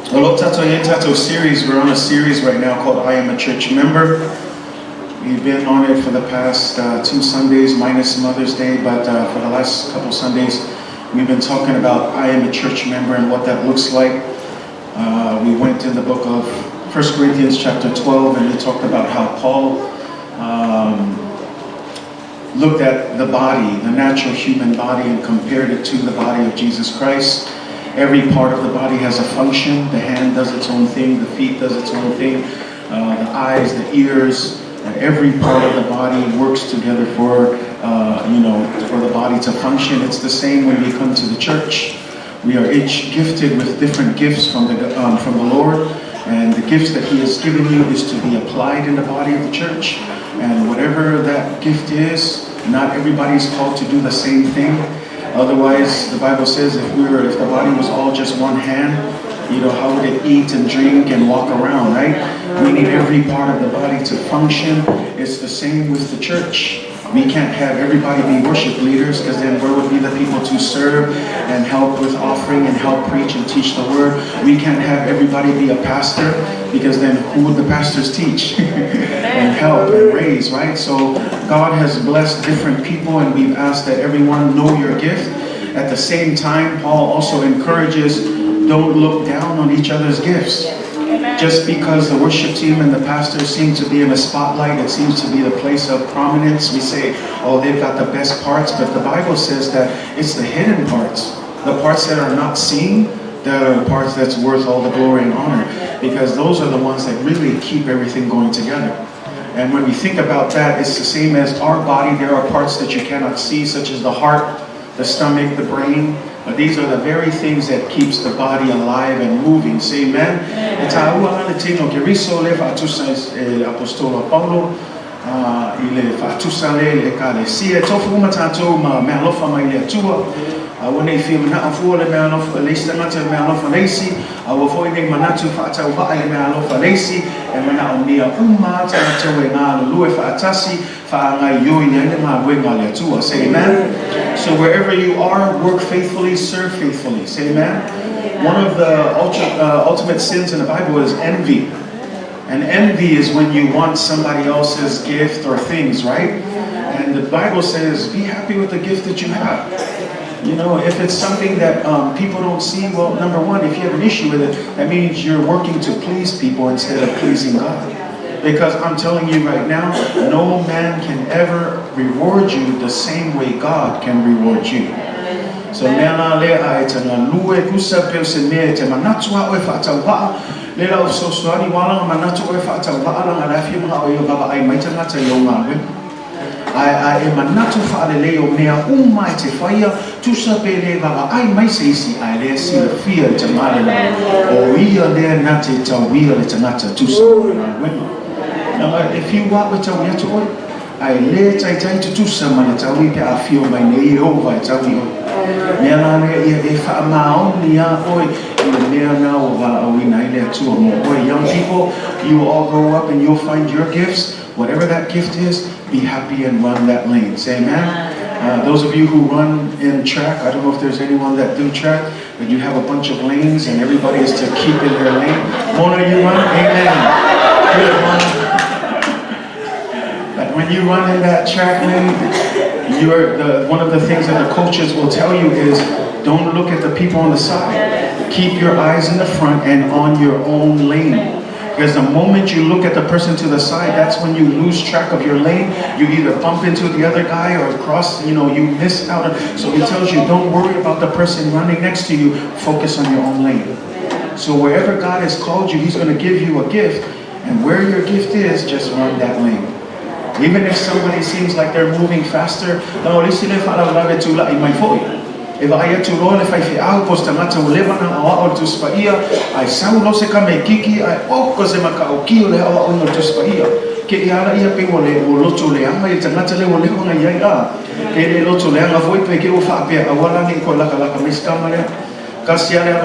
Tatou series. We're on a series right now called I Am a Church Member. We've been on it for the past 2 Sundays minus Mother's Day, but for the last couple Sundays we've been talking about I am a church member and what that looks like. We went in the book of 1 Corinthians chapter 12 and we talked about how Paul looked at the body, the natural human body, and compared it to the body of Jesus Christ. Every part of the body has a function. The hand does its own thing, the feet does its own thing, the eyes, the ears, every part of the body works together for for the body to function. It's the same when we come to the church. We are each gifted with different gifts from the Lord, and the gifts that He has given you is to be applied in the body of the church. And whatever that gift is, not everybody is called to do the same thing. Otherwise, the Bible says if the body was all just one hand, how would it eat and drink and walk around, right? We need every part of the body to function. It's the same with the church. We can't have everybody be worship leaders, because then where would be the people to serve and help with offering and help preach and teach the word? We can't have everybody be a pastor, because then who would the pastors teach and help and raise, right? So God has blessed different people, and we've asked that everyone know your gift. At the same time, Paul also encourages, don't look down on each other's gifts. Just because the worship team and the pastors seem to be in a spotlight, it seems to be the place of prominence, we say, oh, they've got the best parts, but the Bible says that it's the hidden parts, the parts that are not seen, that are the parts that's worth all the glory and honor, because those are the ones that really keep everything going together. And when we think about that, it's the same as our body. There are parts that you cannot see, such as the heart, the stomach, the brain. But these are the very things that keeps the body alive and moving. Say amen. Totino apostolo Paulo ile fatusale Ekalesia tofu matato ma melofa mai tua. When they feel na afole melofa lesi mata melofa lesi awofoi ne manatu Faitau ile melofa lesi and when I mia tato na lue fatasi fa ngai yo ile ma wenga tua. Say amen. So wherever you are, work faithfully, serve faithfully. Say amen. One of the ultimate sins in the Bible is envy. And envy is when you want somebody else's gift or things, right? And the Bible says, be happy with the gift that you have. If it's something that people don't see, well, number one, if you have an issue with it, that means you're working to please people instead of pleasing God. Because I'm telling you right now, no man can ever reward you the same way God can reward you. So I am manatu fa'aleleo mea te faia tusa pele baba ai mai seisi ai le si le fia te marana o ia le na te tawia le tangata tusa. Now if you walk with tawia to oi ai le tai to tusa mana tawi pe a fio mai nei o vai tawi o mea na ia e fa mao nia oi i mea na o va o ina ile tu mo oi. Young people, you all grow up and you'll find your gifts. Whatever that gift is, be happy and run that lane. Say amen. Those of you who run in track, I don't know if there's anyone that do track, but you have a bunch of lanes and everybody is to keep in their lane. Mona, you run? Amen. Good, Mona. But when you run in that track lane, one of the things that the coaches will tell you is, don't look at the people on the side. Keep your eyes in the front and on your own lane. Because the moment you look at the person to the side, that's when you lose track of your lane. You either bump into the other guy or cross, you miss out. So he tells you, don't worry about the person running next to you. Focus on your own lane. So wherever God has called you, He's going to give you a gift. And where your gift is, just run that lane. Even if somebody seems like they're moving faster, if I had to roll, if I feel out, post a matter of Lebanon, or to Spaia, I sound no se come kiki, I cause them a kaoki, or to Spaia. Kiara, ia pe wole, o loto leanga, it's a natale wole on a yanga. Ele loto leanga, void make you fapia, a walani colaka like a miscamera. Cassiana,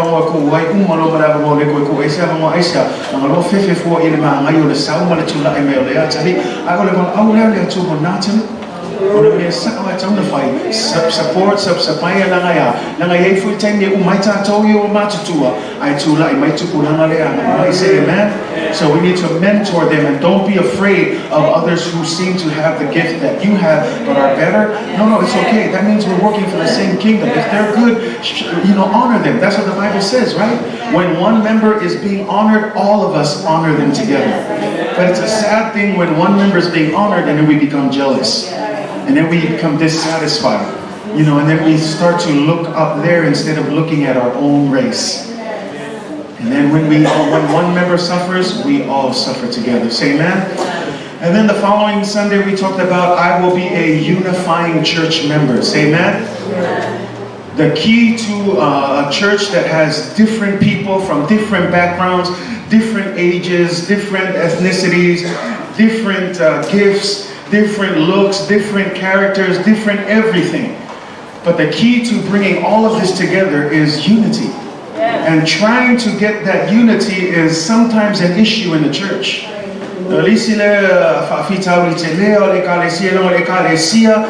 why Umalo, Bravo, Asia, and a lot of 54 in my mayo, the sound to la email. I will have an hour to Monatan. Ona me sakwa tauna fai support sapaya langaya full time ye umaita toyo matutua I tula I might I say amen. So we need to mentor them, and don't be afraid of others who seem to have the gift that you have but are better. No, it's okay. That means we're working for the same kingdom. If they're good, honor them. That's what the Bible says, right? When one member is being honored, all of us honor them together. But it's a sad thing when one member is being honored and then we become jealous. And then we become dissatisfied. And then we start to look up there instead of looking at our own race. And then when one member suffers, we all suffer together. Say amen. And then the following Sunday we talked about I will be a unifying church member. Say amen. The key to a church that has different people from different backgrounds, different ages, different ethnicities, different gifts, different looks, different characters, different everything. But the key to bringing all of this together is unity. And trying to get that unity is sometimes an issue in the church. Faitau Ekalesia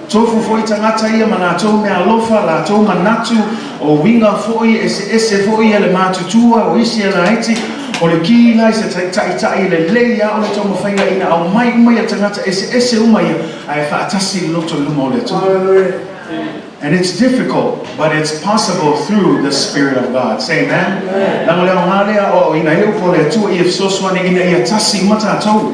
tofu foi tangata ia manatu me alofa la to manatu o winga foi ese foi ele matutua o isi la iti o le kila se tai le leia o le tomo faia ina au mai tangata ese umai ai fa atasi loto lumo le to. And it's difficult, but it's possible through the Spirit of God. Say amen. Nang le ngale o ina le upo le tu if so swani ina ia tasi mata to.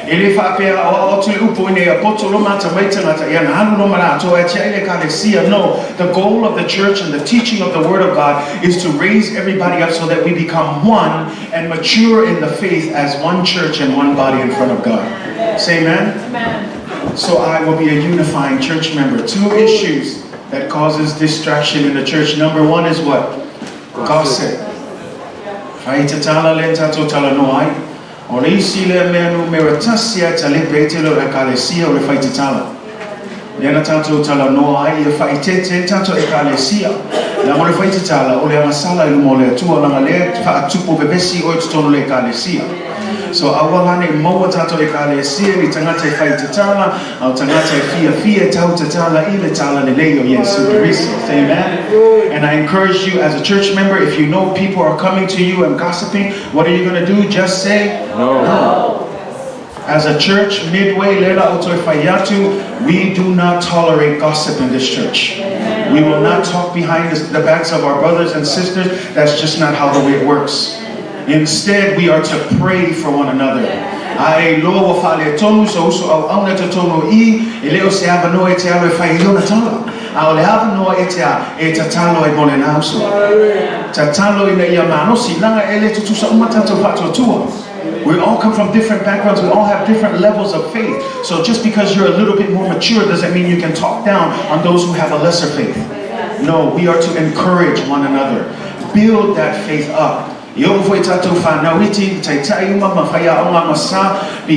Ele fa pe o tu upo ina poto lo mata mai tangata ia na no mara to e ele Ekalesia. No, the goal of the church and the teaching of the Word of God is to raise everybody up so that we become one and mature in the faith as one church and one body in front of God. Say amen. Amen. So I will be a unifying church member. Two issues that causes distraction in the church. Number one is what? Gossip. Faitatala lenta totala noai. Orisi le menu meratasia tale betelo Ekalesia o faitatala. Lena tato tala noai e faitete tato Ekalesia. La mo faitatala o le masala ilumole tu la ngale fa tupo bebesi o tono le Ekalesia. So awalane mo tato Ekalesia ni tangata faitatala au tangata fia tau tatala ile tala leleo Yesu Kristo. Amen. And I encourage you as a church member, if you know people are coming to you and gossiping, what are you going to do? Just say no. As a church, Midway Lela Otoi Fayatu, we do not tolerate gossip in this church. We will not talk behind the backs of our brothers and sisters. That's just not how the way works. Instead, we are to pray for one another. Ai loa fale tonu so au auna te tonu I leo se ava no e te alo e fai iona tala. Au le ava no e tatalo e mole na uso. Tatalo I na ia mano si langa ele tutusa umatato pato tua. We all come from different backgrounds. We all have different levels of faith. So just because you're a little bit more mature doesn't mean you can talk down on those who have a lesser faith. No, we are to encourage one another. Build that faith up. Be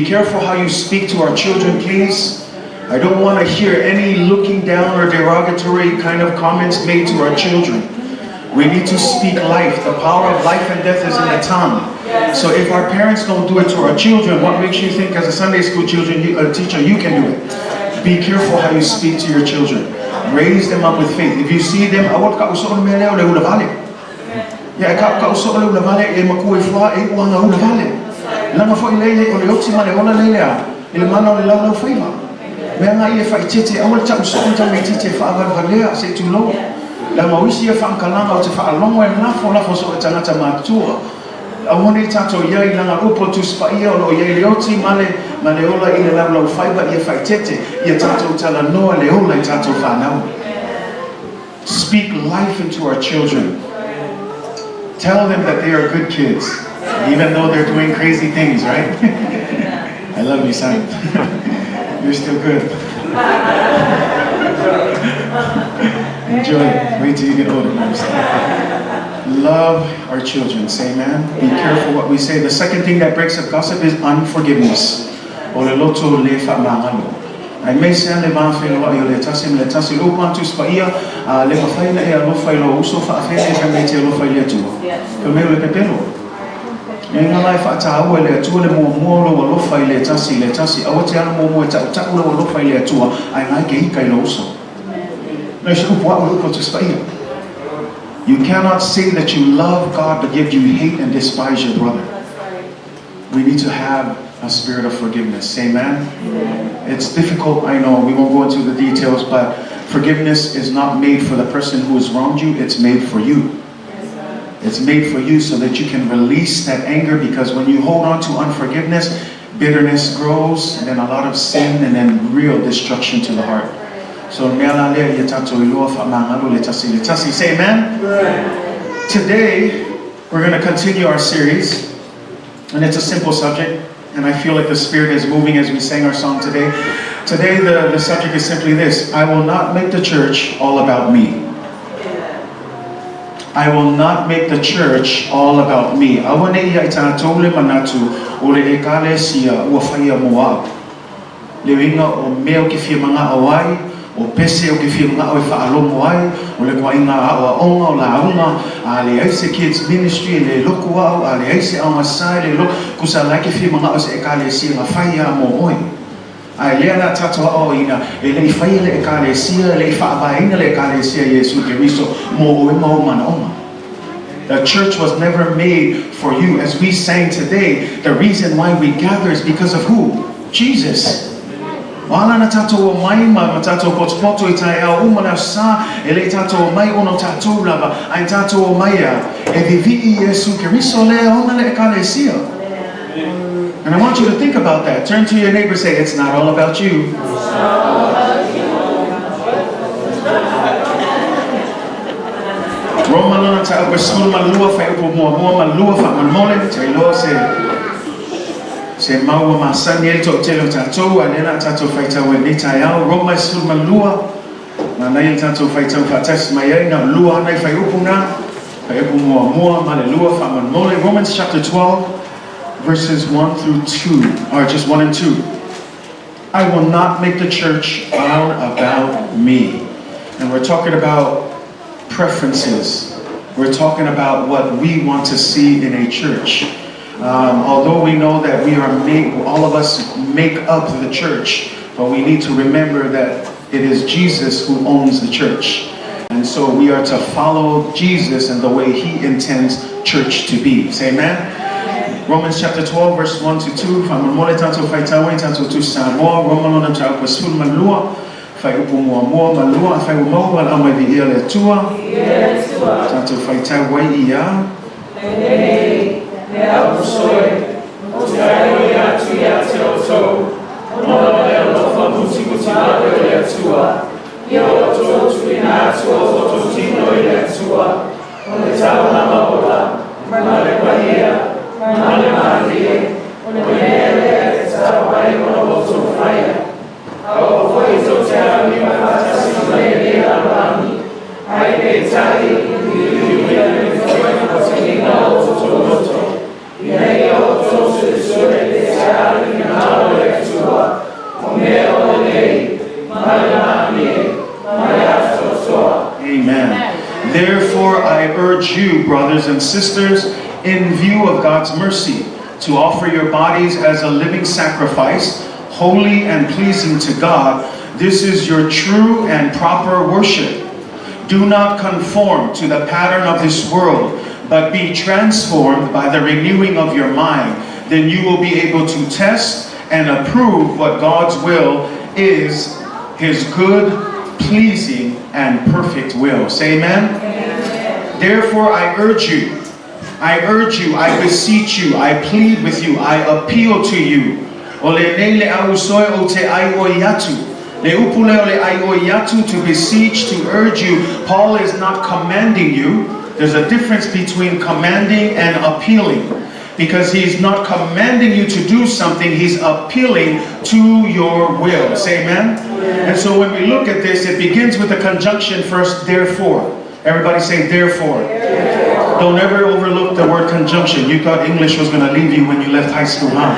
careful how you speak to our children, please. I don't want to hear any looking down or derogatory kind of comments made to our children. We need to speak life. The power of life and death is in the tongue. So if our parents don't do it to our children, what makes you think as a Sunday school teacher you can do it? Be careful how you speak to your children. Raise them up with faith. If you see them, ya ka usole ula vale e makue fwa e uanga ula vale langa fo ilele o le oti male ona lelea ile mana o le lau faiva me nga ia fa itete awal ta usole ta me tete fa agar valea se tu lo la mawisi e fa kalanga o te fa alongo e la fo so tangata matua awone tato ia langa upo tu spaia o ia le oti male ola ile lau faiva ia fa itete ia tato tala no le ola tato fa na. Speak life into our children. Tell them that they are good kids, even though they're doing crazy things, right? I love you, son. You're still good. Enjoy it. Wait till you get older. Love our children. Say amen. Be careful what we say. The second thing that breaks up gossip is unforgiveness. I may say le mafelo yo le tasi lo pantu spaia le mafaina e lo failo uso fa afene e me te lo faile tu. Pe me le pepelo. Nga life ata wele tu le mo lo lo fa ile tasi awate ana mo ta lo fa ile tu ai ngai ke kai lo so. Na shu what lo ko to You cannot say that you love God but yet you hate and despise your brother. We need to have a spirit of forgiveness. Amen? It's difficult, I know. We won't go into the details, but forgiveness is not made for the person who has wronged you. It's made for you. It's made for you so that you can release that anger, because when you hold on to unforgiveness, bitterness grows, and then a lot of sin, and then real destruction to the heart. So, say amen? Today, we're going to continue our series, and it's a simple subject, and I feel like the Spirit is moving as we sang our song today. Today, the subject is simply this: I will not make the church all about me. I will not make the church all about me. Tatou manatu Ekalesia faia Lewinga o meo ki fia mga awai, o pese o ki fia mga awai whaalomo ai, o le kwa inga awa onga o la aunga, a le aise kids ministry, le loku au, a le aise au masai, le loku, kusa lai ki fia mga o se Ekalesia nga faia mo oi. Ai lea na tatoa o ina, e le faia le Ekalesia, le whaabaina le Ekalesia Yesu Keriso, mo oi mau mana onga. The church was never made for you. As we sang today, the reason why we gather is because of who? Jesus. Wala na tatou mai ma tatou poto itai au umana sa ele tatou mai ono tatou lava ai tatou mai e vivi Yesu Keriso le ona le Ekalesia. And I want you to think about that. Turn to your neighbor, say, it's not all about you. Roma no ta besul malua fa upo mo malua fa mole te lo se mau masani to telo tatou anena tatou Faitau e nitaiao Roma sul malua na nai tatou Faitau fa tas mai na lua na fa upo na fa upo mo malua fa mole. Romans chapter 12 verses 1 through 2, or just 1 and 2. I will not make the church all about me. And we're talking about preferences. We're talking about what we want to see in a church. Although we know that we are all of us make up the church, but we need to remember that it is Jesus who owns the church. And so we are to follow Jesus and the way he intends church to be. Say amen? Romans chapter 12 verse 1 to 2. Fai upo mua malua, fai umau wal amai vi ia le tua. Tatou Faitau wai ia. Le au soe, o te aio ia tu ia te o tou. Ono le alofa muti mawe o le tua. Ia o tōtu ina atua o Totino i le tua. O le tau na maola, ma le wahia, ma le marie. O le mele e tau wai o o tō faia. O foi so te ami ma tasi mai le alani ai pe tari ni le foi se ni na o to ia o to se le tari na le tua o me o le ma so. Amen. Therefore I urge you, brothers and sisters, in view of God's mercy, to offer your bodies as a living sacrifice, holy and pleasing to God. This is your true and proper worship. Do not conform to the pattern of this world, but be transformed by the renewing of your mind. Then you will be able to test and approve what God's will is, his good, pleasing, and perfect will. Say amen? Amen. Therefore I urge you, I beseech you, I plead with you, I appeal to you. O le nei le au soe o te ai o iatu. Le upule o le ai o iatu, to beseech, to urge you. Paul is not commanding you. There's a difference between commanding and appealing. Because he's not commanding you to do something, he's appealing to your will. Say amen? Yeah. And so when we look at this, it begins with the conjunction first, therefore. Everybody say therefore. Therefore. Don't ever overlook the word conjunction. You thought English was going to leave you when you left high school, huh?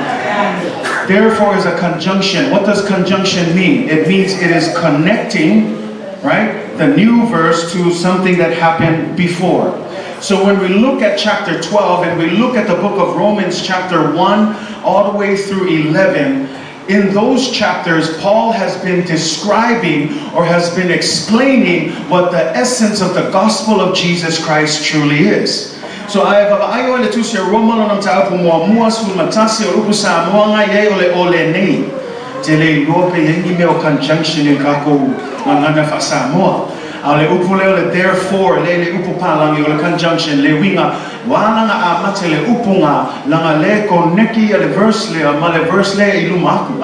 Therefore is a conjunction. What does conjunction mean? It means it is connecting, right, the new verse to something that happened before. So when we look at chapter 12 and we look at the book of Romans chapter 1 all the way through 11, in those chapters, Paul has been describing or has been explaining what the essence of the gospel of Jesus Christ truly is. So I want to Tusi Roma no taumua sul matasi upu Samoa ye ole nei. Tele lope yengi meo conjunction in kako ngana fa Samoa. Ale upu le therefore le upu palangi ole conjunction le winga wala nga amate le upunga langa le koneki ale verse le male verse le ilumaku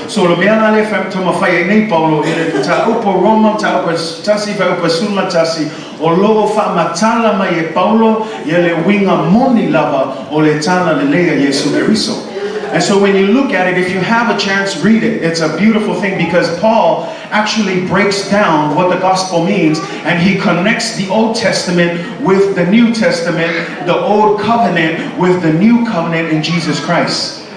so lo mea le fam toma faia nei Paulo ele ta upu Roma ta upu tasi fa upu sulma tasi o logo fa matala mai e Paulo ele winga moni lava ole tana le lea Yesu Keriso. And so when you look at it, if you have a chance, read it. It's a beautiful thing because Paul actually breaks down what the gospel means and he connects the Old Testament with the New Testament, the Old Covenant with the New Covenant in Jesus Christ.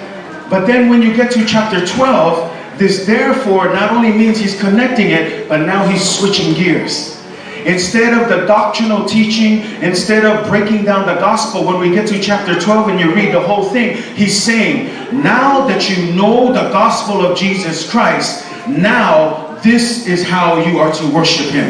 But then when you get to chapter 12, this therefore not only means he's connecting it, but now he's switching gears. Instead of the doctrinal teaching, instead of breaking down the gospel, when we get to chapter 12 and you read the whole thing, he's saying, now that you know the gospel of Jesus Christ, now this is how you are to worship him.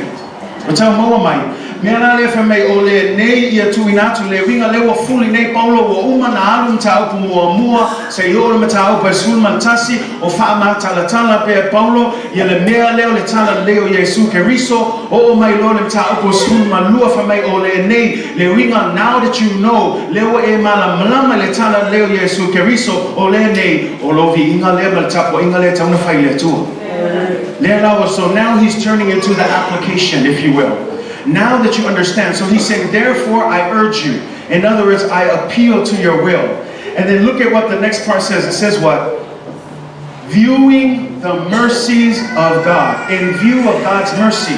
Mena le fame ole nei ia tu inatu le winga le wa fuli nei Paulo wa uma na alum tau pu mua se yo le tau pa sul mantasi o fa ma tala tala pe Paulo ia le mea le le tala leo Yesu Keriso o mai lo le tau pu sul malua fame ole nei le winga now that you know le wa e mala mlama le tala leo Yesu Keriso ole nei o lo vi inga le mal tapo inga le tau na fai le tu le lawa. So now he's turning into the application, if you will. Now that you understand, so he's saying, therefore I urge you. In other words, I appeal to your will. And then look at what the next part says. It says what? Viewing the mercies of God. In view of God's mercy.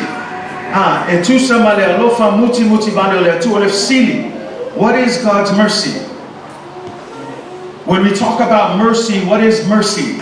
What is God's mercy? When we talk about mercy, what is mercy?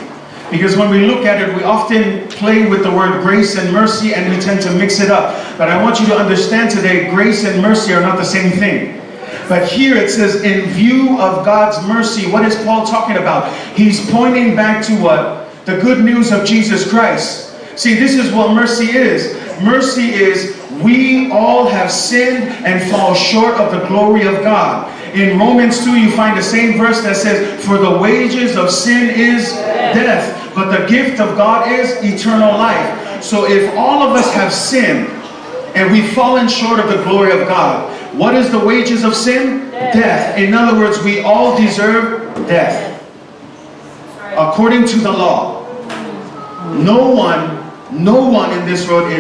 Because when we look at it, we often play with the word grace and mercy and we tend to mix it up. But I want you to understand today, grace and mercy are not the same thing. But here it says, in view of God's mercy, what is Paul talking about? He's pointing back to what? The good news of Jesus Christ. See, this is what mercy is. Mercy is we all have sinned and fall short of the glory of God. In Romans 2, you find the same verse that says, for the wages of sin is death, but the gift of God is eternal life. So if all of us have sinned and we've fallen short of the glory of God, what is the wages of sin? Death. In other words, we all deserve death. According to the law. No one in this world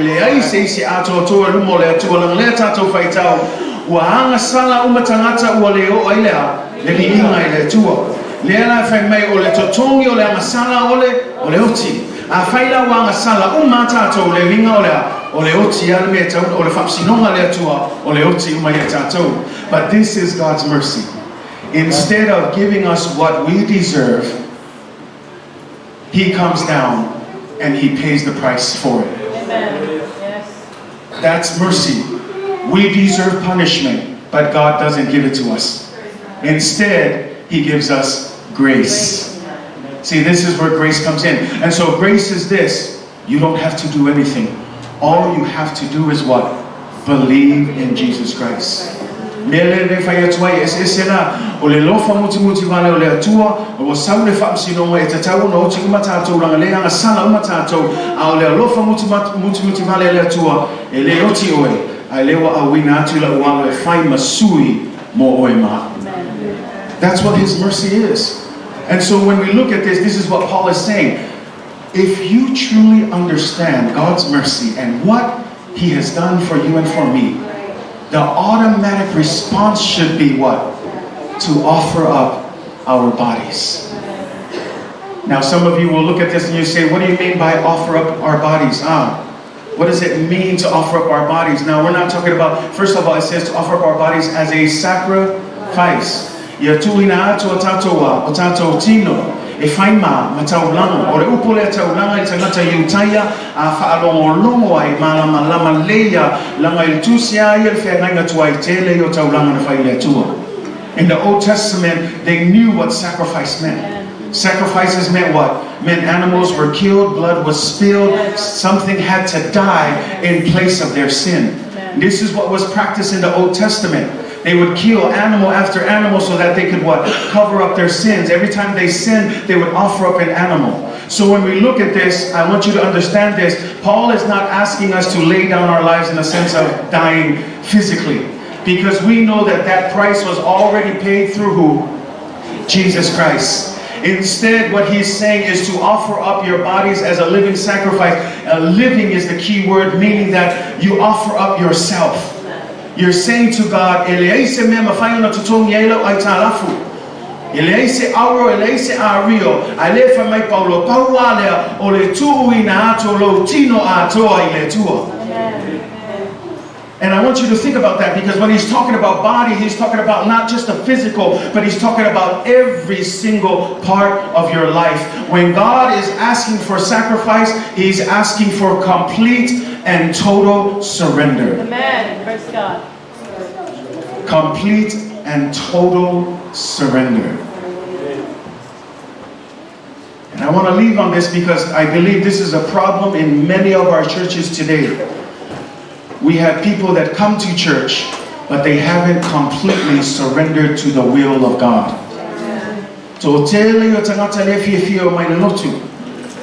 wa sala umatangata leo oilea le inga ile tuo lela fa mai ole totongi ole masala ole oti a faila wa sala umata le winga ole oti ya me ta ole fapsinonga le tuo ole oti umayeta to. But this is God's mercy. Instead of giving us what we deserve, he comes down and he pays the price for it. Amen. Yes. That's mercy. We deserve punishment, but God doesn't give it to us. Instead, he gives us grace. See, this is where grace comes in. And so grace is this. You don't have to do anything. All you have to do is what? Believe in Jesus Christ. That's what his mercy is. And so when we look at this, this is what Paul is saying. If you truly understand God's mercy and what he has done for you and for me, the automatic response should be what? To offer up our bodies. Now some of you will look at this and you say, what do you mean by offer up our bodies? What does it mean to offer up our bodies? Now we're not talking about, first of all, it says to offer up our bodies as a sacrifice. Totino. e whaima ma taulanga. O le upo le taulanga I tangata iutaia a whaalongolongo ai malama leia langa il Tusi ai el whenanga tua I tele I o taulanga na whaile atua. In the Old Testament, they knew what sacrifice meant. Sacrifices meant what? Meant animals were killed, blood was spilled, something had to die in place of their sin. This is what was practiced in the Old Testament. They would kill animal after animal so that they could what? Cover up their sins. Every time they sinned, they would offer up an animal. So when we look at this, I want you to understand this. Paul is not asking us to lay down our lives in a sense of dying physically. Because we know that that price was already paid through who? Jesus Christ. Instead, what he's saying is to offer up your bodies as a living sacrifice. Living is the key word, meaning that you offer up yourself. You're saying to God, Eleise me mafaina tutongi elo ai talafu. Eleise auro, eleise ario. Alefa mai paulo paualea ole tui na ato lo tino atoa ile tua. And I want you to think about that, because when he's talking about body, he's talking about not just the physical, but he's talking about every single part of your life. When God is asking for sacrifice, he's asking for complete and total surrender. Amen. Praise God. Complete and total surrender. And I want to leave on this because I believe this is a problem in many of our churches today. We have people that come to church, but they haven't completely surrendered to the will of God. So tele yo tangata le fia o mai lotu.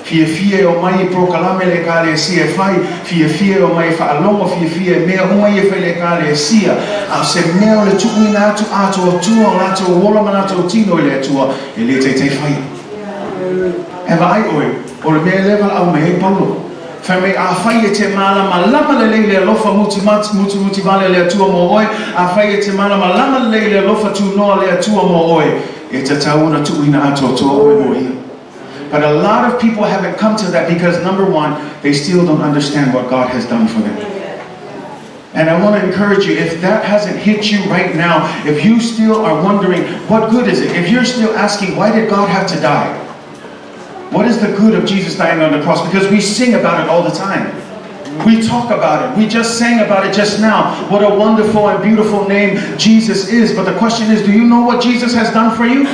Fia o mai proclame le Ekalesia fai, fia o mai fa'alongo fia mea o mai e le Ekalesia. A se mea le tuina atu ato tua lato wola manato Totino le tua e le te fai. Eva ai oi, o le mea level au mea paulo. Fame a faia te malama lama le lofa muti vale le atua mo oi, a faia te malama lama le lofa tu noa le atua mo oi. E te tauna tuina ato to oi mo ia. But a lot of people haven't come to that because, number one, they still don't understand what God has done for them. And I want to encourage you, if that hasn't hit you right now, if you still are wondering, what good is it? If you're still asking, why did God have to die? What is the good of Jesus dying on the cross? Because we sing about it all the time. We talk about it. We just sang about it just now. What a wonderful and beautiful name Jesus is. But the question is, do you know what Jesus has done for you?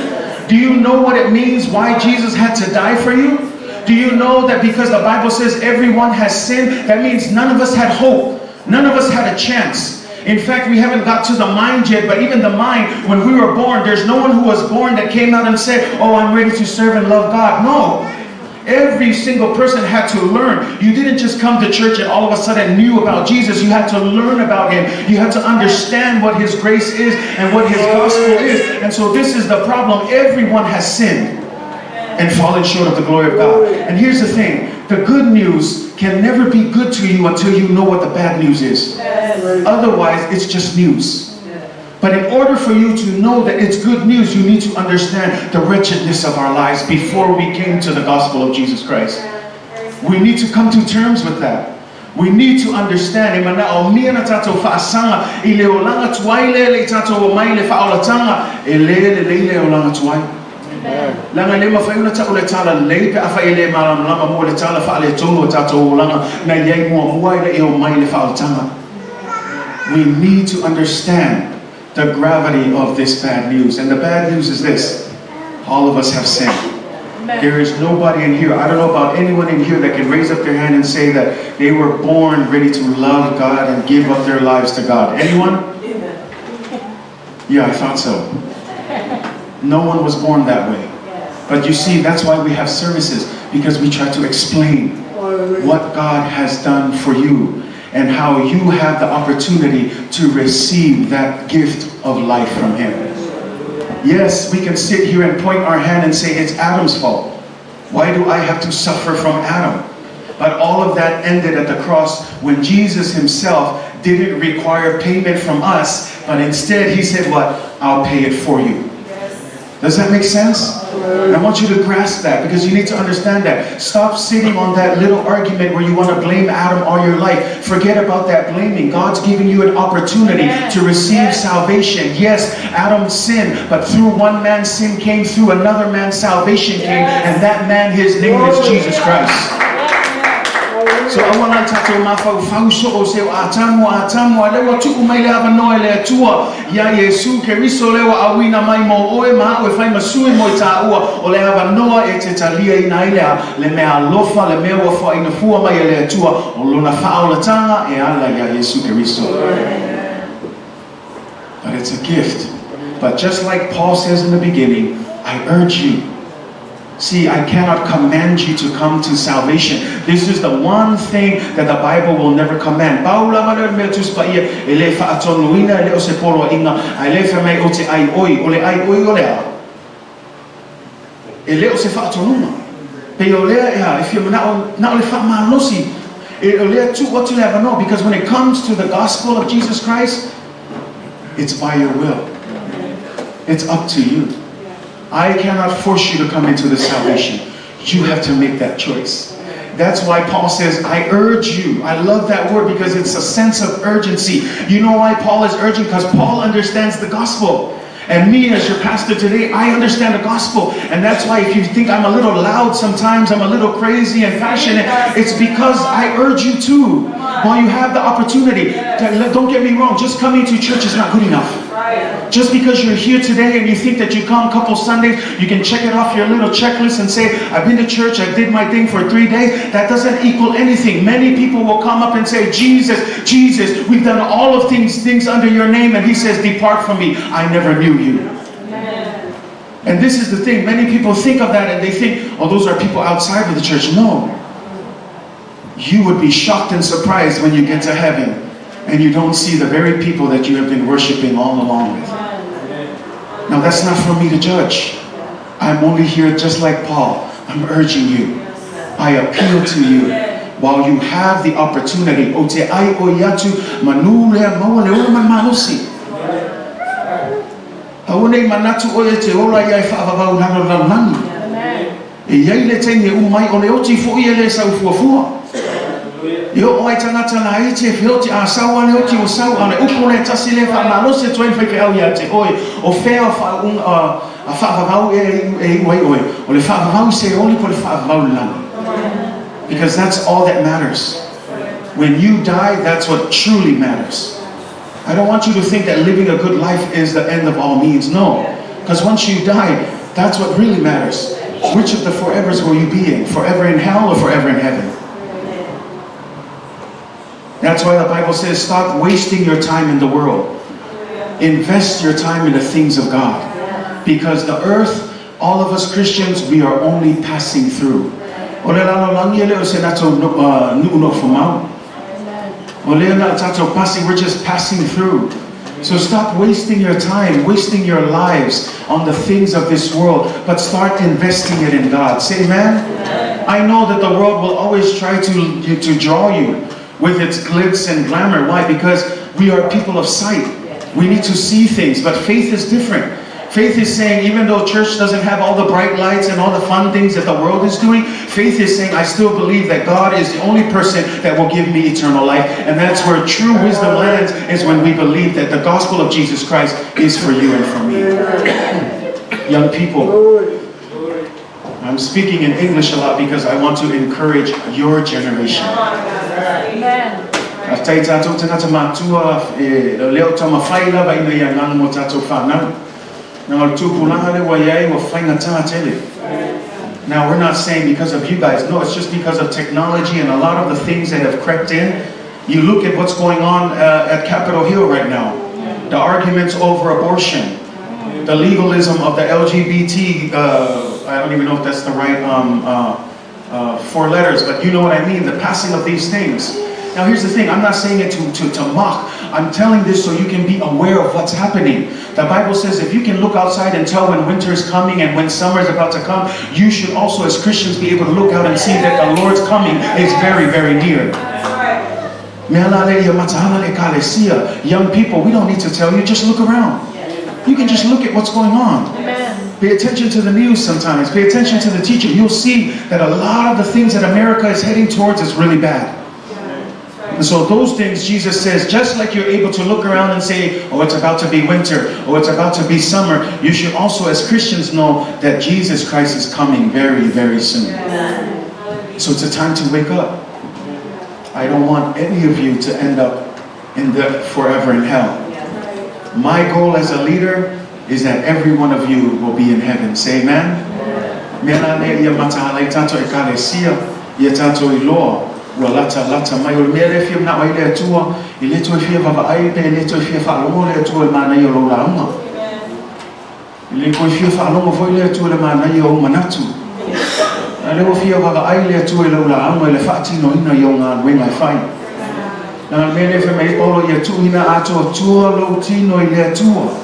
Do you know what it means why Jesus had to die for you? Do you know that because the Bible says everyone has sinned, that means none of us had hope. None of us had a chance. In fact, we haven't got to the mind yet, but even the mind, when we were born, there's no one who was born that came out and said, oh, I'm ready to serve and love God. No. Every single person had to learn. You didn't just come to church and all of a sudden knew about Jesus. You had to learn about him. You had to understand what his grace is and what his gospel is. And so this is the problem. Everyone has sinned and fallen short of the glory of God. And here's the thing. The good news can never be good to you until you know what the bad news is. Otherwise, it's just news. But in order for you to know that it's good news, you need to understand the wretchedness of our lives before we came to the gospel of Jesus Christ. We need to come to terms with that. We need to understand. We need to understand the gravity of this bad news. And the bad news is this: all of us have sinned. Amen. There is nobody in here, I don't know about anyone in here that can raise up their hand and say that they were born ready to love God and give up their lives to God. Anyone? Yeah, I thought so. No one was born that way. But you see, that's why we have services, because we try to explain what God has done for you and how you have the opportunity to receive that gift of life from him. Yes, we can sit here and point our hand and say it's Adam's fault. Why do I have to suffer from Adam? But all of that ended at the cross when Jesus himself didn't require payment from us, but instead he said what? I'll pay it for you. Does that make sense? I want you to grasp that, because you need to understand that. Stop sitting on that little argument where you want to blame Adam all your life. Forget about that blaming. God's giving you an opportunity to receive salvation. Yes, Adam sinned, but through one man's sin came, through another man's salvation came, and that man, his name is Jesus Christ. So I want to talk to my folks who say, Taumua, lewa tu umaile ava noe le atua, ya Yesu, keriso lewa awina mai mo oe ma oe whai masui mo I taua, o le ava noa e te talia ina ilea, le mea lofa, le mea wafa ina fua mai le atua, o lona whaolatanga e ala ya Yesu keriso. But it's a gift. But just like Paul says in the beginning, I urge you. See, I cannot command you to come to salvation. This is the one thing that the Bible will never command. Because when it comes to the gospel of Jesus Christ, it's by your will. It's up to you. I cannot force you to come into the salvation. You have to make that choice. That's why Paul says, I urge you. I love that word because it's a sense of urgency. You know why Paul is urging? Because Paul understands the gospel. And me as your pastor today, I understand the gospel. And that's why if you think I'm a little loud sometimes, I'm a little crazy and passionate, it's because I urge you to. While you have the opportunity, don't get me wrong, just coming to church is not good enough. Just because you're here today and you think that you come a couple Sundays, you can check it off your little checklist and say, I've been to church, I did my thing for 3 days. That doesn't equal anything. Many people will come up and say, Jesus, Jesus, we've done all of things under your name. And he says, depart from me, I never knew you. Amen. And this is the thing, many people think of that and they think, oh, those are people outside of the church. No. You would be shocked and surprised when you get to heaven and you don't see the very people that you have been worshiping all along with. Now that's not for me to judge. I'm only here just like Paul. I'm urging you. I appeal to you while you have the opportunity. Yo oi tangata na ite fioti a sawa le oti o sawa le upole tasile fa na no se twen fe au ya te oi o fea fa un a fa va e oi o le fa va se only for fa va la. Because that's all that matters. When you die, that's what truly matters. I don't want you to think that living a good life is the end of all means. No. Because once you die, that's what really matters. Which of the forevers will you be in? Forever in hell or forever in heaven? That's why the Bible says, stop wasting your time in the world. Invest your time in the things of God. Because the earth, all of us Christians, we are only passing through. We're just passing through. So stop wasting your time, wasting your lives on the things of this world, but start investing it in God. Say amen? I know that the world will always try to draw you with its glitz and glamour. Why? Because we are people of sight. We need to see things, but faith is different. Faith is saying, even though church doesn't have all the bright lights and all the fun things that the world is doing, faith is saying, I still believe that God is the only person that will give me eternal life. And that's where true wisdom lands, is when we believe that the gospel of Jesus Christ is for you and for me. Young people, I'm speaking in English a lot because I want to encourage your generation. Amen. Now we're not saying because of you guys. No, it's just because of technology and a lot of the things that have crept in. You look at what's going on at Capitol Hill right now. The arguments over abortion. The legalism of the LGBT, I don't even know if that's the right 4 letters, but you know what I mean, the passing of these things. Now here's the thing, I'm not saying it to mock. I'm telling this so you can be aware of what's happening. The Bible says if you can look outside and tell when winter is coming and when summer is about to come, you should also as Christians be able to look out and see that the Lord's coming is very, very near. Ekalesia, young people, we don't need to tell you, just look around. You can just look at what's going on. Pay attention to the news sometimes. Pay attention to the teacher. You'll see that a lot of the things that America is heading towards is really bad. And so those things, Jesus says, just like you're able to look around and say, oh, it's about to be winter, or it's about to be summer, you should also, as Christians, know that Jesus Christ is coming very, very soon. So it's a time to wake up. I don't want any of you to end up in the forever in hell. My goal as a leader is that every one of you will be in heaven. Say amen. Ekalesia, lata mai o mere fia na mai le tua I le to fia va ai pe le to fia fa lo le to ma na yo lo la ma I le ko fia fa lo foi le to le ma na yo manatu le o fia va ai le to lo la ma le fa tino ina yo nga we mai fai na mere fe mai polo ye tu ina ato tua lo tino I le tua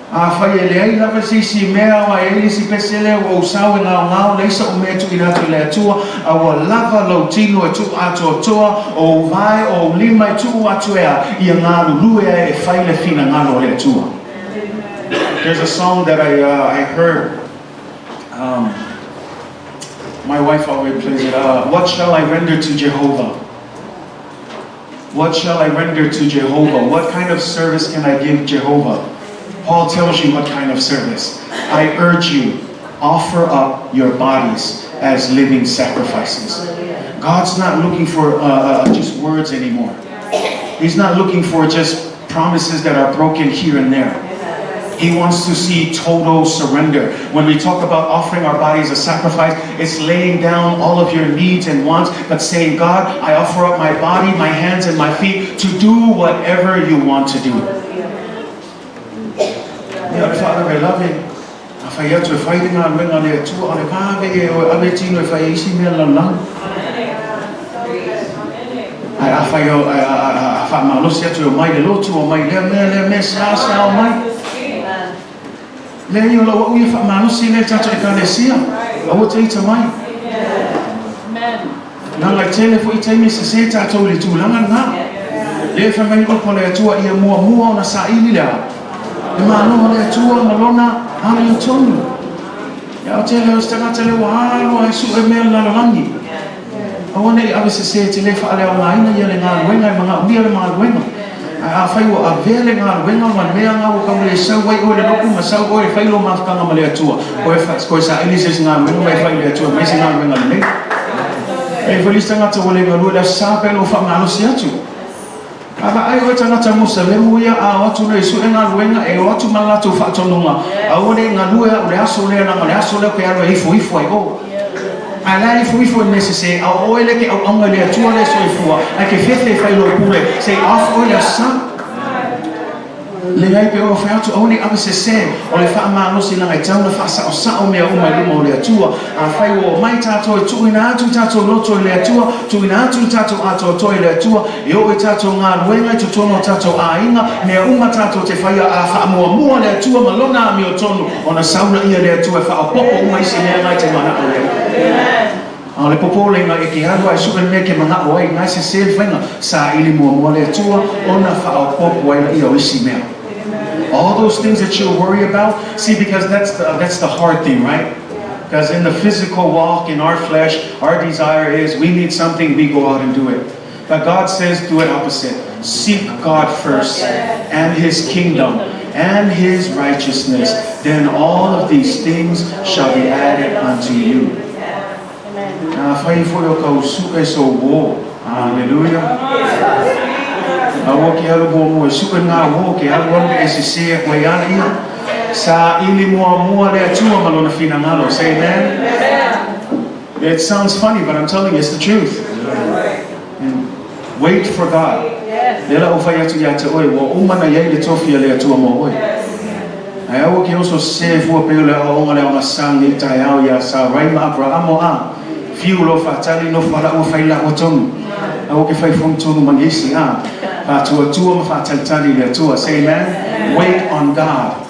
a faia le ai lava si mea wa ele si pesele o usau nga le sa o metu ina to le tua a wa lava lo tino tu ato toa o vai o lima tu atu ia nga lu e fai le fina nga lo le tua. There's a song that I heard. My wife always plays it. What shall I render to Jehovah? What shall I render to Jehovah? What kind of service can I give Jehovah? Paul tells you what kind of service. I urge you, offer up your bodies as living sacrifices. God's not looking for just words anymore. He's not looking for just promises that are broken here and there. He wants to see total surrender. When we talk about offering our bodies as sacrifice, it's laying down all of your needs and wants, but saying, God, I offer up my body, my hands, and my feet to do whatever you want to do. Father, I love you. Faia to fighting on when on the two on the pave or Abetino if I see me alone. I fail I found my loss to my lot or my mess now my then you know what we found my loss in it at Ekalesia. I would say to mine. Now like tell if we tell me to say tatou to Langa. If I may go for a tour here more on a sailor. Mano le tua malona ana tonu ya tele o sta tele wa ai su e me la langi awane abese se tele fa ale ona ina yele nga wenga mga umbia ma wenga a fai o avele nga wenga ma me nga o ka le sa wai o le loku ma sa o e fai lo ma ka nga le tua o e fa ko sa elise nga me mai fai le tua me se nga wenga le e volista nga to le nga lo sa pe lo fa nga lo sia tu Aba ai o tangata musa le muia a watu le su enga luenga e watu malatu fa tonunga a one nga lua o le aso le na le aso le ko ya ifo ai o ala ifo necessary a o ele ke o nga le tua le so ifo a ke fete fa lo pure say off o le sa le ngai pe o fa tu oni abse se o le fa ma no sina ngai tau le fa sa o sa o me o mai mo le tua a fa o mai tato tu ina tu tato lo to le tua tu ina tu tato ato to le tua e o tato nga wenga tu tono tato a inga me uma tato te fa a fa mo le tua malona mi o tono ona sauna ia le tua fa o popo mai se me ngai te mana o le le popo le ngai ke haru ai super me ke mana o ai ngai se se venga sa ili mo le tua ona fa o popo ai ia o isi me. All those things that you'll worry about, see, because that's the hard thing, right? Because in the physical walk, in our flesh, our desire is we need something, we go out and do it. But God says do it opposite. Seek God first and His kingdom and His righteousness. Then all of these things shall be added unto you. Hallelujah. Awoki alu mo super nga woki alu wan be sisi ko yana ia sa ili mo le tua malona fina ngalo. Say amen. It sounds funny, but I'm telling you it's the truth. And wait for God. Lela o faia tu ya te oi wo umana ye le tofia le tua mo oi. Ai awoki also se fu pe le o ngale o sangi tai au ya sa raima Abraham a fiulo fatali no fala o faila o tonu. Awoki fai fon tonu mangisi a say amen. Wait on God.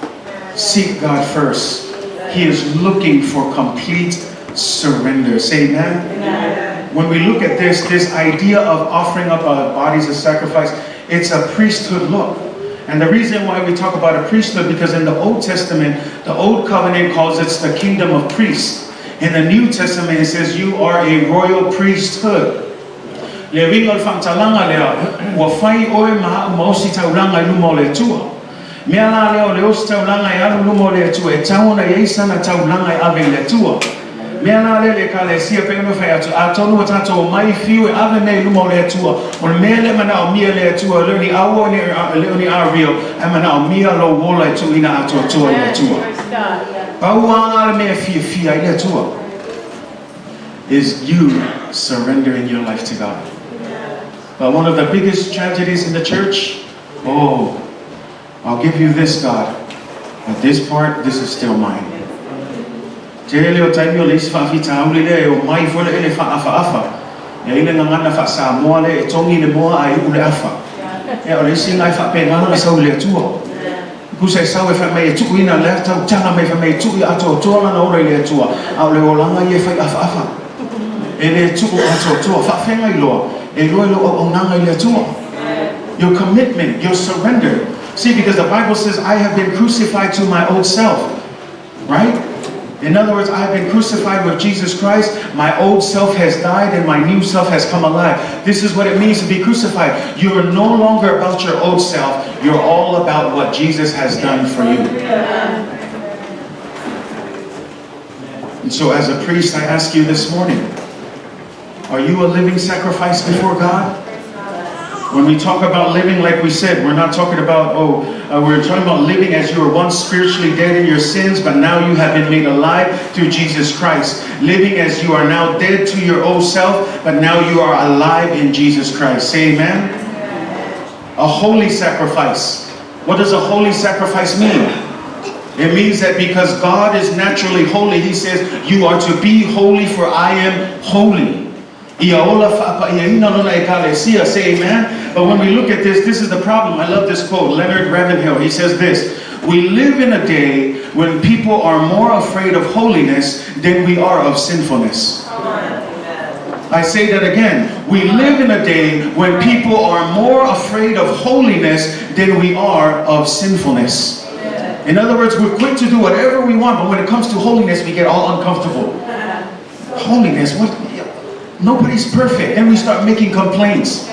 Seek God first. He is looking for complete surrender. Say amen. When we look at this idea of offering up our bodies as sacrifice, it's a priesthood look. And the reason why we talk about a priesthood, because in the Old Testament, the Old Covenant calls it the kingdom of priests. In the New Testament, it says you are a royal priesthood. Le ringo fam talanga lea, wa fai oe maha mausi taulanga lumo le tua. Mea la leo le osi taulanga e alu lumo le tua, e tauna e isana taulanga e ave le tua. Mea la le Ekalesia pe me fai atu, a tonu tato mai fiu e ave ne lumo le tua, o mea le mana o mia le tua, le ni awo ni ario, e mana o mia lo wola tu ina ato tua le tua. Paua le mea fia le tua. Is you surrendering your life to God. But one of the biggest tragedies in the church, oh, I'll give you this, God, but this part, this is still mine. Faitau le mai fole ele fa afa. Ya ile ngana fa Samoa le tongi le moa ai ule afa. Ya ole singa fa pe ngana sa ule tua. Kusa sa we fa mai tu ina le ta tanga mai fa mai tu ato tola na ore le tua. Au le olanga ye fa afa. Ele tu ato tua fa fenga ilo. Your commitment, your surrender. See, because the Bible says, I have been crucified to my old self. Right? In other words, I have been crucified with Jesus Christ. My old self has died and my new self has come alive. This is what it means to be crucified. You are no longer about your old self. You're all about what Jesus has done for you. And so as a priest, I ask you this morning, are you a living sacrifice before God? When we talk about living, like we said, we're not talking about, we're talking about living as you were once spiritually dead in your sins, but now you have been made alive through Jesus Christ. Living as you are now dead to your old self, but now you are alive in Jesus Christ. Say amen? A holy sacrifice. What does a holy sacrifice mean? It means that because God is naturally holy, He says, you are to be holy for I am holy. Say amen. But when we look at this is the problem. I love this quote. Leonard Ravenhill, he says this: we live in a day when people are more afraid of holiness than we are of sinfulness. I say that again. We live in a day when people are more afraid of holiness than we are of sinfulness. In other words, we're quick to do whatever we want, but when it comes to holiness, we get all uncomfortable. Holiness, what? Nobody's perfect. Then we start making complaints.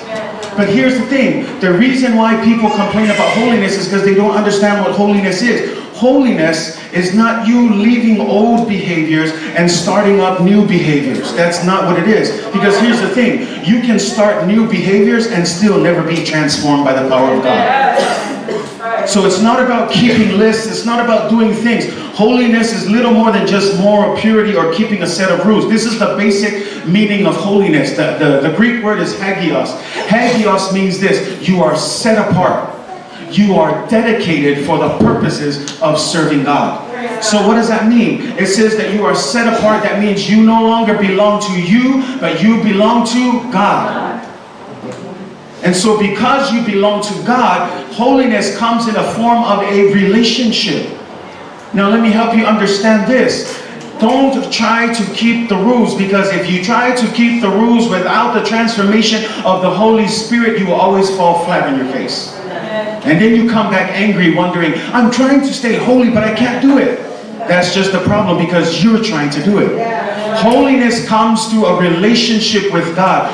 But here's the thing. The reason why people complain about holiness is because they don't understand what holiness is. Holiness is not you leaving old behaviors and starting up new behaviors. That's not what it is. Because here's the thing. You can start new behaviors and still never be transformed by the power of God. So it's not about keeping lists. It's not about doing things. Holiness is little more than just moral purity or keeping a set of rules. This is the basic meaning of holiness. The Greek word is hagios. Hagios means this: you are set apart. You are dedicated for the purposes of serving God. So what does that mean? It says that you are set apart. That means you no longer belong to you, but you belong to God. And so because you belong to God, holiness comes in a form of a relationship. Now let me help you understand this. Don't try to keep the rules, because if you try to keep the rules without the transformation of the Holy Spirit, you will always fall flat on your face. And then you come back angry, wondering, I'm trying to stay holy, but I can't do it. That's just the problem, because you're trying to do it. Holiness comes through a relationship with God.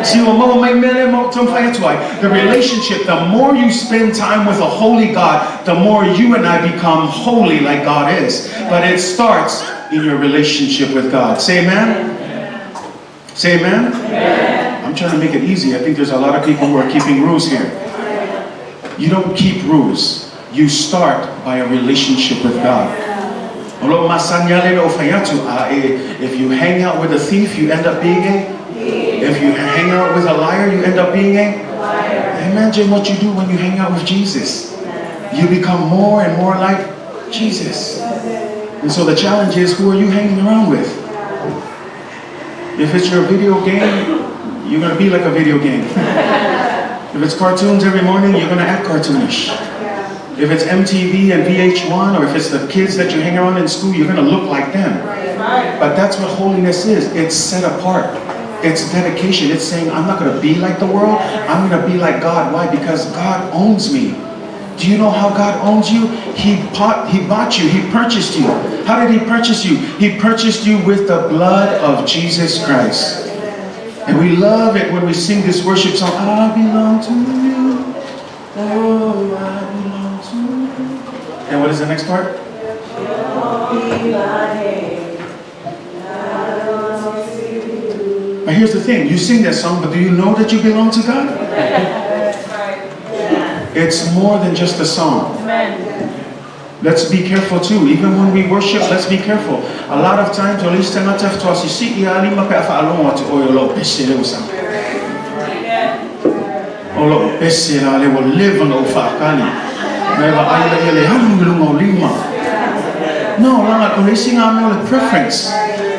See, the relationship, the more you spend time with a holy God, the more you and I become holy like God is. But it starts in your relationship with God. Say amen? Say amen? I'm trying to make it easy. I think there's a lot of people who are keeping rules here. You don't keep rules. You start by a relationship with God. If you hang out with a thief, you end up being a... If you hang out with a liar, you end up being a liar. Imagine what you do when you hang out with Jesus. You become more and more like Jesus. And so the challenge is, who are you hanging around with? If it's your video game, you're going to be like a video game. If it's cartoons every morning, you're going to act cartoonish. If it's MTV and VH1, or if it's the kids that you hang around in school, you're going to look like them. But that's what holiness is. It's set apart. It's dedication. It's saying, I'm not going to be like the world. I'm going to be like God. Why? Because God owns me. Do you know how God owns you? He bought you. He purchased you. How did He purchase you? He purchased you with the blood of Jesus Christ. And we love it when we sing this worship song, I belong to you. Oh, I belong to you. And what is the next part? But here's the thing. You sing that song, but do you know that you belong to God? It's more than just a song. Let's be careful too. Even when we worship, let's be careful. A lot of times, we no, preference.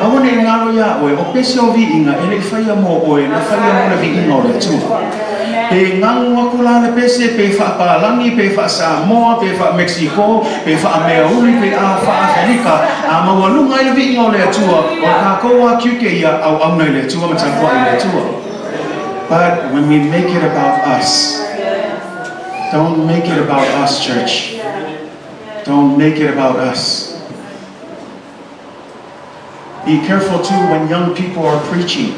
I want to ngalo ya we opesio vi inga ele faia mo o na faia mo vi inga le tu. Pe ngang wakula le pese pe fa palangi pe fa Samoa pe fa Mexico pe fa America pe a fa Africa a ma walu ngai vi inga le tu o ka ko wa kyuke ya au au le tu ma tsa ko le tu. But when we make it about us, don't make it about us, church. Don't make it about us. Be careful too when young people are preaching.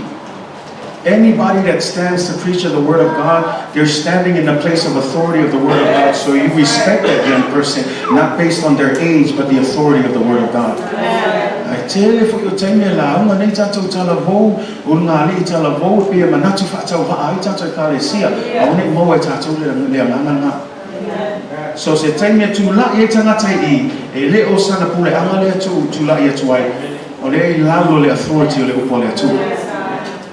Anybody that stands to preach the Word of God, they're standing in the place of authority of the Word of God. So you respect that young person, not based on their age, but the authority of the Word of God. I tell you, for you tell me, manatu talavo, ungali talavo, be manatu Faitau tatou Ekalesia. I want to mow it tatou le. So se tell me to la yetanga tai e le o sana pule amale to la yetuai.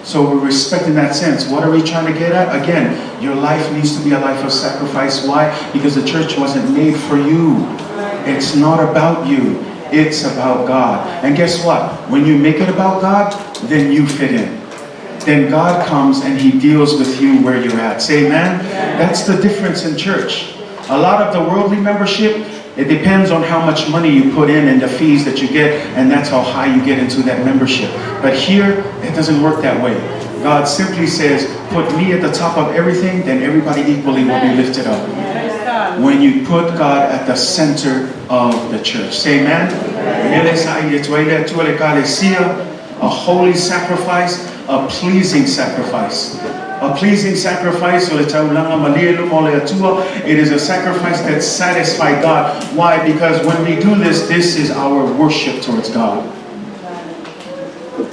So we're respecting that sense. What are we trying to get at? Again, your life needs to be a life of sacrifice. Why? Because the church wasn't made for you. It's not about you. It's about God. And guess what? When you make it about God, then you fit in. Then God comes and He deals with you where you're at. Say amen? That's the difference in church. A lot of the worldly membership, it depends on how much money you put in and the fees that you get, and that's how high you get into that membership. But here, it doesn't work that way. God simply says, put me at the top of everything, then everybody equally will be lifted up. When you put God at the center of the church. Say amen? A holy sacrifice, a pleasing sacrifice. A pleasing sacrifice, it is a sacrifice that satisfies God. Why? Because when we do this, this is our worship towards God.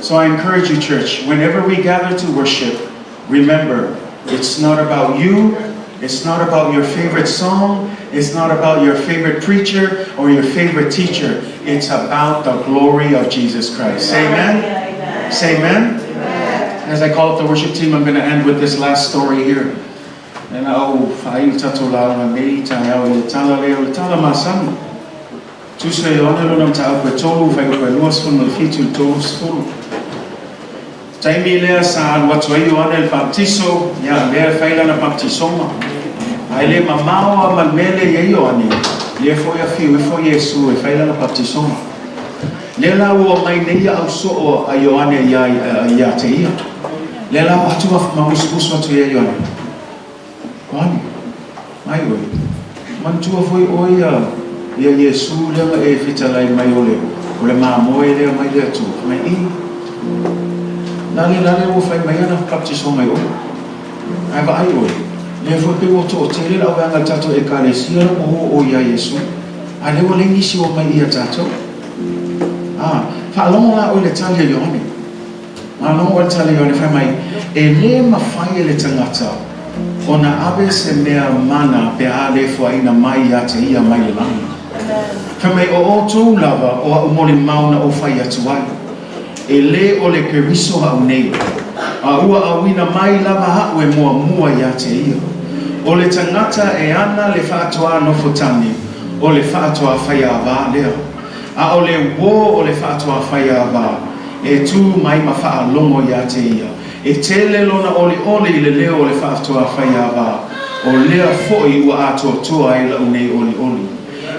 So I encourage you, church, whenever we gather to worship, remember, it's not about you, it's not about your favorite song, it's not about your favorite preacher or your favorite teacher. It's about the glory of Jesus Christ. Say amen? Say amen? As I call up the worship team, I'm going to end with this last story here. And Lela wo mai nei au so a Ioane ya te ia. Lela watu wa mamuskus watu ya Ioane. Kwani? Mai oi. Mantu foi oi ya Yesu le e fitalai mai ole. Ole ma moe le mai le tu. Mai I. Nale wo fai mai ana baptiso mai oi. Ai va ai oi. Le foi pe wo to te le au anga tatou Ekalesia o ya Yesu. Ale wo le ngisi o mai ia tatou. Fa'alonga o le tali Ioane. Ma'alonga o le tali Ioane whai mai. E le mawhai le tangata o na abe se mea mana pe a le fuaina mai a te ia mai le langi. Whai mai o tō lava o a umole mauna o whai atu ai. E le o le keriso hau nei. A ua a wina mai lava hau e mua i a te ia. O le tangata e ana le whaatua no fotani. O le whaatua whaia a lea. A o le wo o le whaatua whaia wā, e tū mai ma whaalongo i a te ia. E tele lona oli i le leo o le whaatua whaia wā, o lea foi ua ato toa I la unei oli.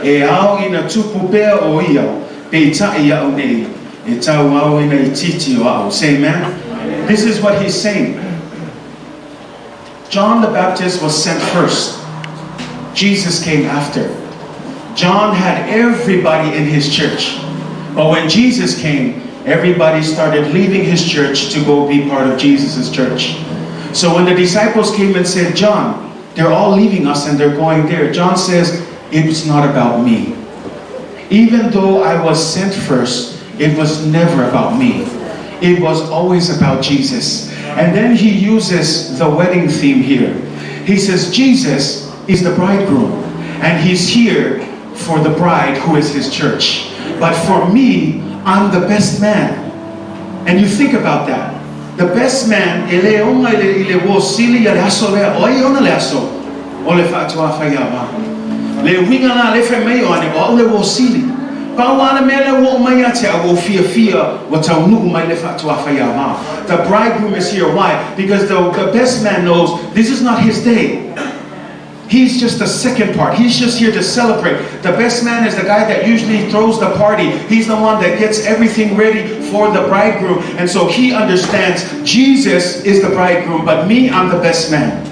E au ina tupu pea o ia, peita ia unei, e tau au ina ititi o au. Say amen? This is what he's saying. John the Baptist was sent first. Jesus came after. John had everybody in his church. But when Jesus came, everybody started leaving his church to go be part of Jesus' church. So when the disciples came and said, John, they're all leaving us and they're going there. John says, it's not about me. Even though I was sent first, it was never about me. It was always about Jesus. And then he uses the wedding theme here. He says, Jesus is the bridegroom, and he's here for the bride who is his church. But for me, I'm the best man. And you think about that. The best man, the bridegroom is here. Why? Because the best man knows this is not his day. He's just the second part. He's just here to celebrate. The best man is the guy that usually throws the party. He's the one that gets everything ready for the bridegroom. And so he understands Jesus is the bridegroom, but me, I'm the best man.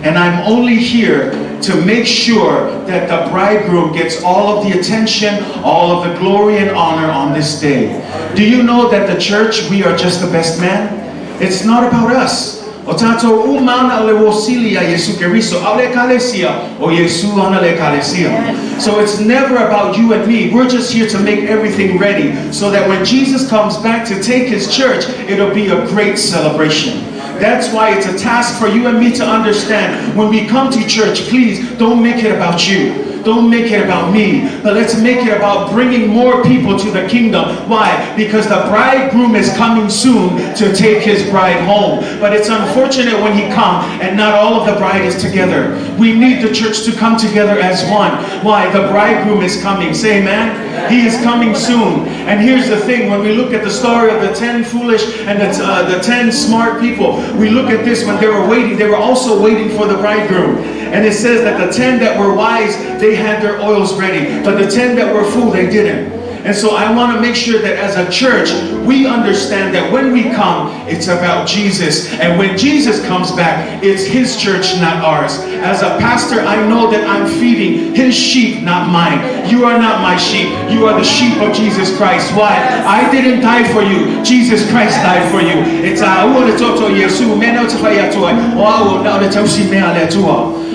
And I'm only here to make sure that the bridegroom gets all of the attention, all of the glory and honor on this day. Do you know that the church, we are just the best man? It's not about us. O tatou umana le wosilia Yesu Keriso ale Ekalesia o Yesu ana le Ekalesia. So it's never about you and me. We're just here to make everything ready so that when Jesus comes back to take his church, it'll be a great celebration. That's why it's a task for you and me to understand. When we come to church, please don't make it about you. Don't make it about me, but let's make it about bringing more people to the kingdom. Why? Because the bridegroom is coming soon to take his bride home. But it's unfortunate when he comes and not all of the bride is together. We need the church to come together as one. Why? The bridegroom is coming. Say amen? He is coming soon. And here's the thing, when we look at the story of the 10 foolish and the 10 smart people, we look at this when they were waiting. They were also waiting for the bridegroom. And it says that the 10 that were wise, they had their oils ready. But the 10 that were fool, they didn't. And so I want to make sure that as a church, we understand that when we come, it's about Jesus. And when Jesus comes back, it's his church, not ours. As a pastor, I know that I'm feeding his sheep, not mine. You are not my sheep. You are the sheep of Jesus Christ. Why? I didn't die for you. Jesus Christ died for you. It's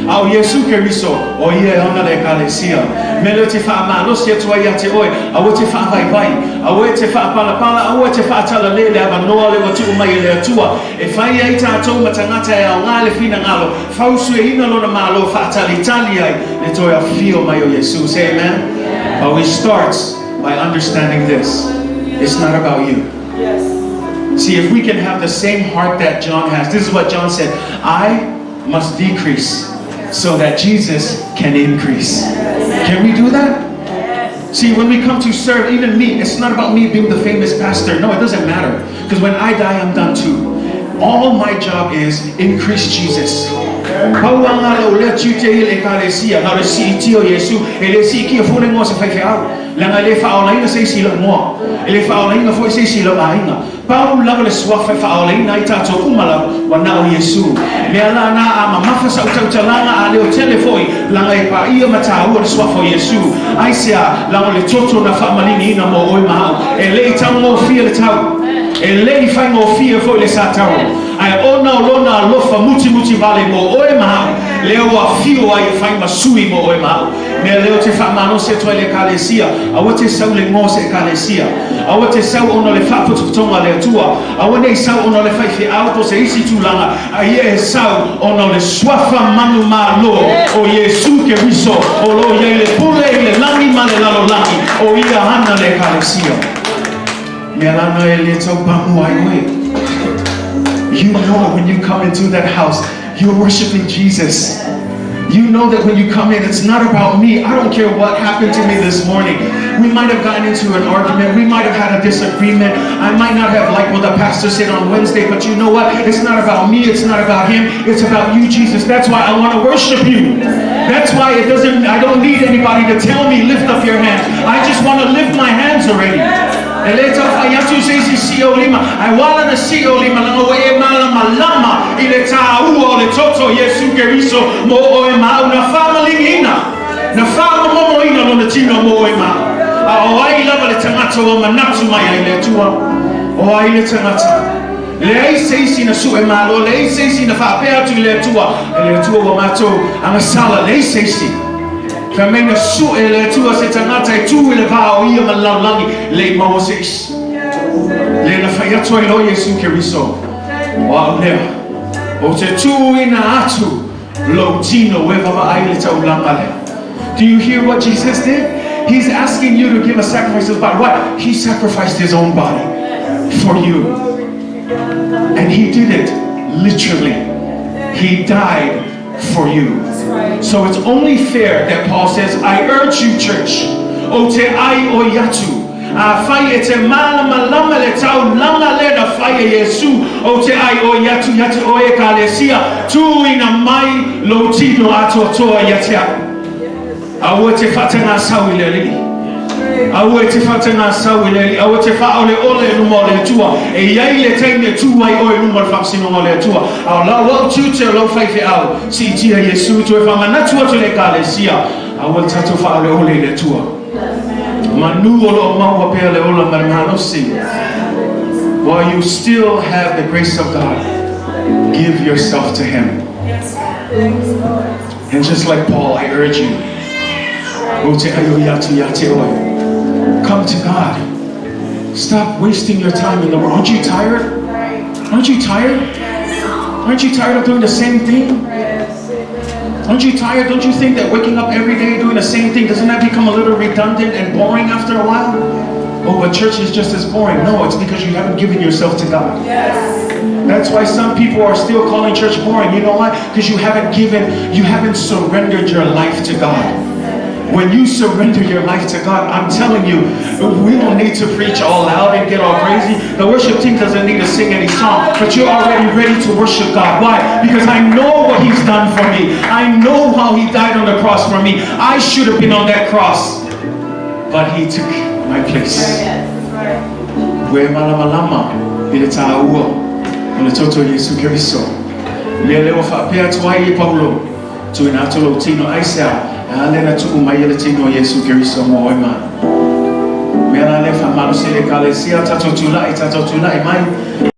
au Yesu Keriso o ye ona le Ekalesia melo te fa ma lo se tua ya te oi au te fa vai vai au te fa pala pala au te fa tala le le aba no le watu mai le tua e fai ai ta to matangata ya ngale fina ngalo fausu e ina lo na malo fa tala Italia le to ya fio mai o Yesu. Say amen. But we starts by understanding this. It's not about you. Yes. See, if we can have the same heart that John has, this is what John said, I must decrease so that Jesus can increase. Can we do that? See, when we come to serve, even me, it's not about me being the famous pastor. No, it doesn't matter. Because when I die, I'm done too. All my job is increase Jesus. Pau lava le swafa fa ole na ita to kumala wa na o Yesu me ala na ama mafasa utalanga ale o telefoi langa e pa ia mata o swafa Yesu aisia la le toto na fa malini na mo o ma e le tango fia le tau e le fa ngo fia fo le satau ai ona lona lofa muti vale mo o ma le o fio ai fa masui mo o ma me le te fa mano se to le Ekalesia a o te sau le ngo se Ekalesia a o te sau ona le fa tonga le tua a o nei sau ona le fai auto se isi tulanga a ye sau ona le swafa manu malo o Yesu Keriso o lo ye le pule le langi male lalo langi o ia hana le Ekalesia me lana ele tau pamu ai we. You know when you come into that house, you're worshiping Jesus. You know that when you come in, it's not about me. I don't care what happened to me this morning. We might have gotten into an argument. We might have had a disagreement. I might not have liked what the pastor said on Wednesday, but you know what? It's not about me. It's not about him. It's about you, Jesus. That's why I want to worship you. That's why I don't need anybody to tell me, lift up your hands. I just want to lift my hands already. Eleta Faitau says CEO Lima. I want to see Lima. Malama. Ileta Uo le Toto Yesu Keriso Mo Oema. Una family ina. Na fama mo ina no Totino mo Oema. O ai lava le tamato o manatu mai ile tua. O ai le tamato. Le sei sina su e malo. Le sei sina fa pe atu le tua. Le tua o mato. Ama sala le sei si. Kamena su ele tua se tangata e tu ele va o ia malalangi le Moses le na faia toi lo Yesu Keriso wa ne o te tu ina atu lo tino we va ai le tau lamale. Do you hear what Jesus did? He's asking you to give a sacrifice of his body. What? He sacrificed his own body for you, and he did it literally. He died for you. So it's only fair that Paul says, I urge you, church, o te ai o yatu, a faia te malama le tau lama le na faia Yesu, o te ai o yatu o Ekalesia, tu ina mai lo tino ato toa yatea. Awe te whatanga sawi le li. Awe te whatanga sawi le li. Awe te wha ole ole numo le tua. E iai le teine tua i oe numo le whapsino le tua. Au la wau tu te lo whaife au. Si tia Yesu tu e whamanatua tu le Ekalesia. Awe tatu wha ole ole le tua. Manu olo maua pea le ola marmanosi. While you still have the grace of God, give yourself to Him. And just like Paul, I urge you, come to God. Stop wasting your time in the world. Aren't you tired? Aren't you tired? Aren't you tired of doing the same thing? Aren't you tired? Don't you think that waking up every day doing the same thing, doesn't that become a little redundant and boring after a while? Oh, but church is just as boring. No, it's because you haven't given yourself to God. That's why some people are still calling church boring. You know why? Because you haven't surrendered your life to God. When you surrender your life to God, I'm telling you, we don't need to preach all loud and get all crazy. The worship team doesn't need to sing any song, but you're already ready to worship God. Why? Because I know what He's done for me. I know how He died on the cross for me. I should have been on that cross, but He took my place. We malamalama ile taua ole toto Yesu Keriso. Lele o fa pea tuai Paulo tu ina to Totino aisa. Alena tu umayele tino Yesu Keriso mo ema. Mena le fa malo se le Ekalesia tatotula mai